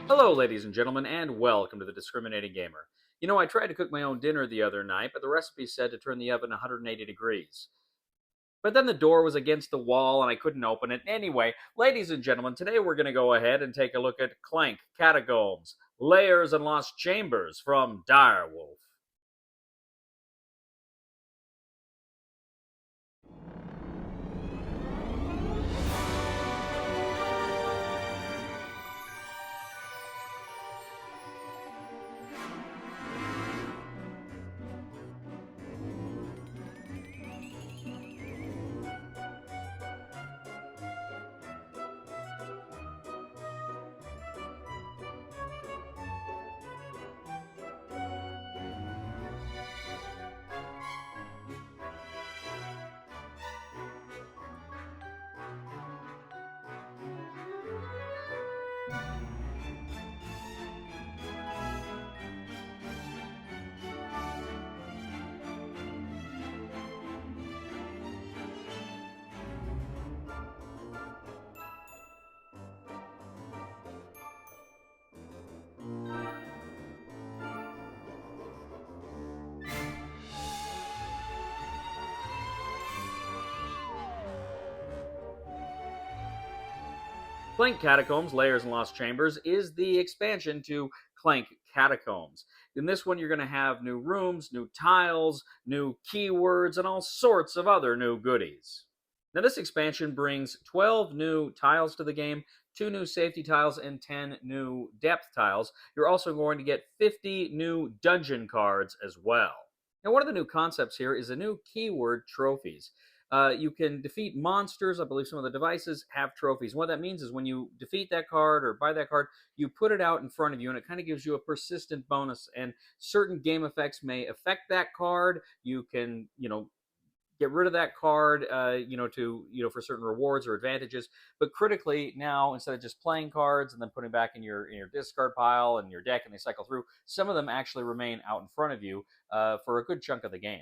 Hello, ladies and gentlemen, and welcome to the Discriminating Gamer. I tried to cook my own dinner the other night, but the recipe said to turn the oven 180 degrees. But then the door was against the wall and I couldn't open it. Anyway, ladies and gentlemen, today we're going to go ahead and take a look at Clank, Catacombs, Lairs, and Lost Chambers from Direwolf. Clank Catacombs, Lairs, and Lost Chambers is the expansion to Clank Catacombs. In this one, you're going to have new rooms, new tiles, new keywords, and all sorts of other new goodies. Now, this expansion brings 12 new tiles to the game, 2 new safety tiles, and 10 new depth tiles. You're also going to get 50 new dungeon cards as well. Now, one of the new concepts here is the new keyword trophies. You can defeat monsters. I believe some of the devices have trophies. And what that means is when you defeat that card or buy that card, you put it out in front of you, and it kind of gives you a persistent bonus. And certain game effects may affect that card. You can, get rid of that card, for certain rewards or advantages. But critically, now instead of just playing cards and then putting back in your discard pile and your deck, and they cycle through, some of them actually remain out in front of you for a good chunk of the game.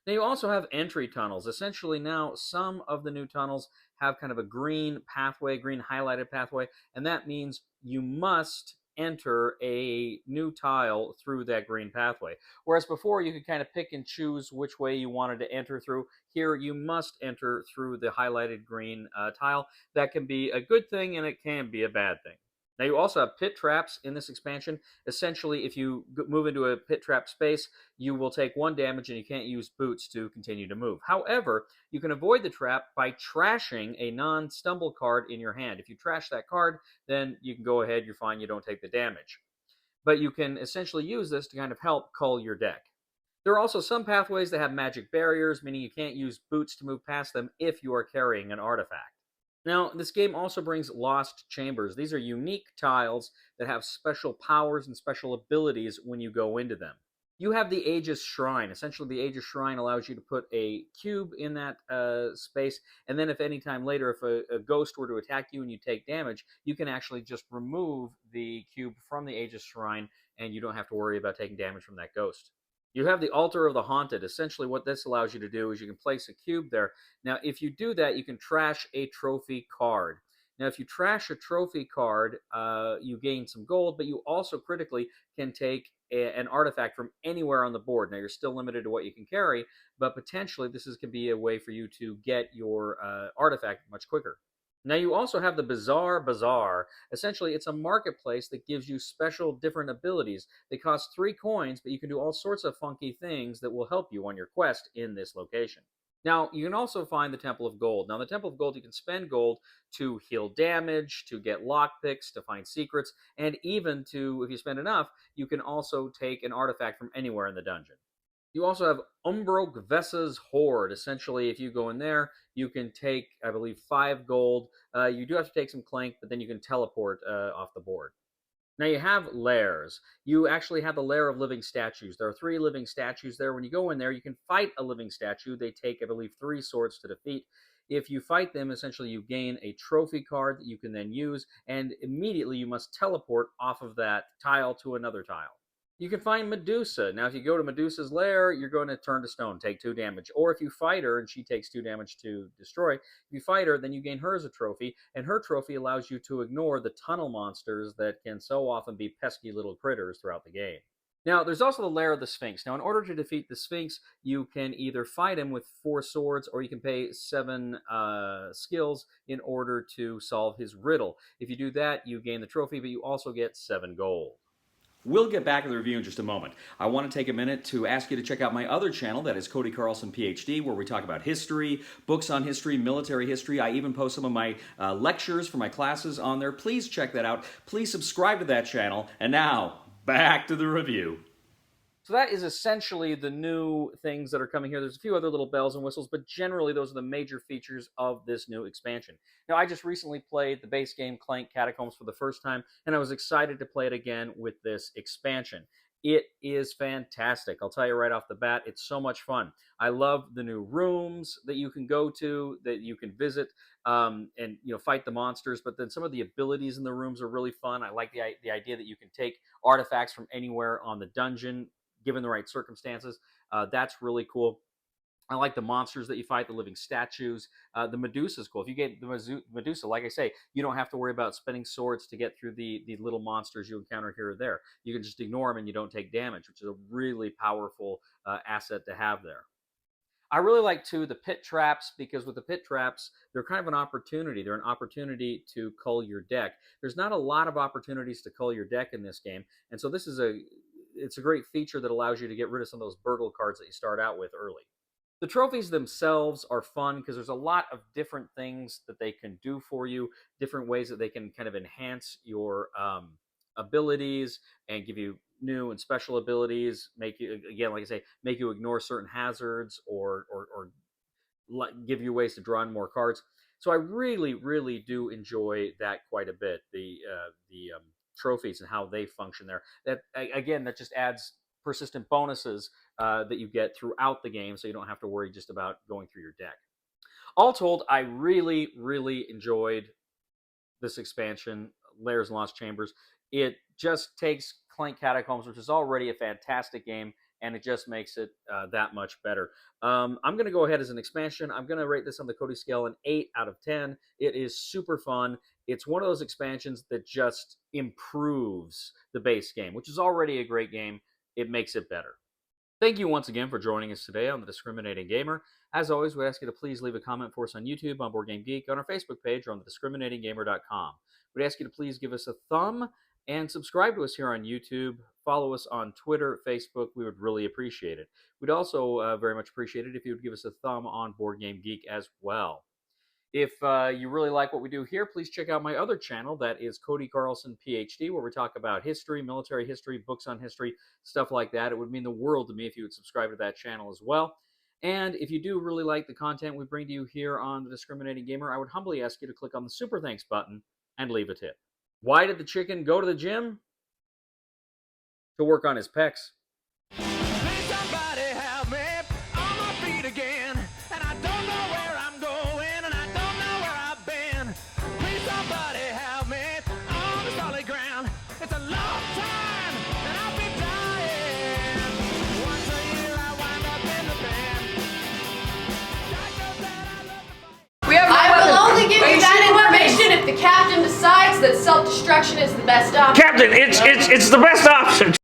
Now, you also have entry tunnels. Essentially, now some of the new tunnels have kind of a green pathway, green highlighted pathway, and that means you must enter a new tile through that green pathway. Whereas before, you could kind of pick and choose which way you wanted to enter through. Here, you must enter through the highlighted green tile. That can be a good thing and it can be a bad thing. Now, you also have pit traps in this expansion. Essentially, if you move into a pit trap space, you will take 1 damage and you can't use boots to continue to move. However, you can avoid the trap by trashing a non-stumble card in your hand. If you trash that card, then you can go ahead, you're fine, you don't take the damage. But you can essentially use this to kind of help cull your deck. There are also some pathways that have magic barriers, meaning you can't use boots to move past them if you are carrying an artifact. Now, this game also brings Lost Chambers. These are unique tiles that have special powers and special abilities when you go into them. You have the Aegis Shrine. Essentially, the Aegis Shrine allows you to put a cube in that space, and then if any time later, if a ghost were to attack you and you take damage, you can actually just remove the cube from the Aegis Shrine, and you don't have to worry about taking damage from that ghost. You have the Altar of the Haunted. Essentially, what this allows you to do is you can place a cube there. Now, if you do that, you can trash a trophy card. Now, if you trash a trophy card, you gain some gold, but you also critically can take an artifact from anywhere on the board. Now, you're still limited to what you can carry, but potentially can be a way for you to get your artifact much quicker. Now, you also have the Bizarre Bazaar. Essentially, it's a marketplace that gives you special different abilities. They cost 3 coins, but you can do all sorts of funky things that will help you on your quest in this location. Now, you can also find the Temple of Gold. Now, the Temple of Gold, you can spend gold to heal damage, to get lockpicks, to find secrets, and even to, if you spend enough, you can also take an artifact from anywhere in the dungeon. You also have Umbroke Vessa's Hoard. Essentially, if you go in there, you can take, I believe, 5 gold. You do have to take some Clank, but then you can teleport off the board. Now you have lairs. You actually have the lair of living statues. There are 3 living statues there. When you go in there, you can fight a living statue. They take, I believe, 3 swords to defeat. If you fight them, essentially you gain a trophy card that you can then use, and immediately you must teleport off of that tile to another tile. You can find Medusa. Now, if you go to Medusa's lair, you're going to turn to stone, take 2 damage. Or if you fight her and she takes 2 damage to destroy, if you fight her, then you gain her as a trophy, and her trophy allows you to ignore the tunnel monsters that can so often be pesky little critters throughout the game. Now, there's also the Lair of the Sphinx. Now, in order to defeat the Sphinx, you can either fight him with 4 swords, or you can pay 7 skills in order to solve his riddle. If you do that, you gain the trophy, but you also get 7 gold. We'll get back to the review in just a moment. I want to take a minute to ask you to check out my other channel, that is Cody Carlson PhD, where we talk about history, books on history, military history. I even post some of my lectures for my classes on there. Please check that out. Please subscribe to that channel. And now, back to the review. So that is essentially the new things that are coming here. There's a few other little bells and whistles, but generally those are the major features of this new expansion. Now, I just recently played the base game Clank Catacombs for the first time, and I was excited to play it again with this expansion. It is fantastic. I'll tell you right off the bat, it's so much fun. I love the new rooms that you can go to, that you can visit, and fight the monsters. But then some of the abilities in the rooms are really fun. I like the idea that you can take artifacts from anywhere on the dungeon, given the right circumstances. That's really cool. I like the monsters that you fight, the living statues. The Medusa is cool. If you get the Medusa, like I say, you don't have to worry about spinning swords to get through the little monsters you encounter here or there. You can just ignore them and you don't take damage, which is a really powerful asset to have there. I really like, too, the pit traps, because with the pit traps, they're kind of an opportunity. They're an opportunity to cull your deck. There's not a lot of opportunities to cull your deck in this game, and so this is it's a great feature that allows you to get rid of some of those burgle cards that you start out with early. The trophies themselves are fun because there's a lot of different things that they can do for you, different ways that they can kind of enhance your abilities and give you new and special abilities, make you, again, like I say, make you ignore certain hazards, or give you ways to draw in more cards. So I really, really do enjoy that quite a bit, the trophies and how they function there. That, again, that just adds persistent bonuses that you get throughout the game, so you don't have to worry just about going through your deck. All told, I really, really enjoyed this expansion, Lairs and Lost Chambers. It just takes Clank Catacombs, which is already a fantastic game, and it just makes it that much better. I'm going to go ahead as an expansion. I'm going to rate this on the Cody scale an 8 out of 10. It is super fun. It's one of those expansions that just improves the base game, which is already a great game. It makes it better. Thank you once again for joining us today on The Discriminating Gamer. As always, we ask you to please leave a comment for us on YouTube, on Board Game Geek, on our Facebook page, or on thediscriminatinggamer.com. We'd ask you to please give us a thumb and subscribe to us here on YouTube. Follow us on Twitter, Facebook. We would really appreciate it. We'd also very much appreciate it if you would give us a thumb on Board Game Geek as well. If you really like what we do here, please check out my other channel, that is Cody Carlson PhD, where we talk about history, military history, books on history, stuff like that. It would mean the world to me if you would subscribe to that channel as well. And if you do really like the content we bring to you here on The Discriminating Gamer, I would humbly ask you to click on the Super Thanks button and leave a tip. Why did the chicken go to the gym? To work on his pecs. Please somebody help me on my feet again, and I don't know where I'm going, and I don't know where I've been. Please somebody help me on the solid ground. It's a long time, and I'll be dying. Once a year I wind up in the band. I will only give you that information if the captain decides that self-destruction is the best option. Captain, it's the best option.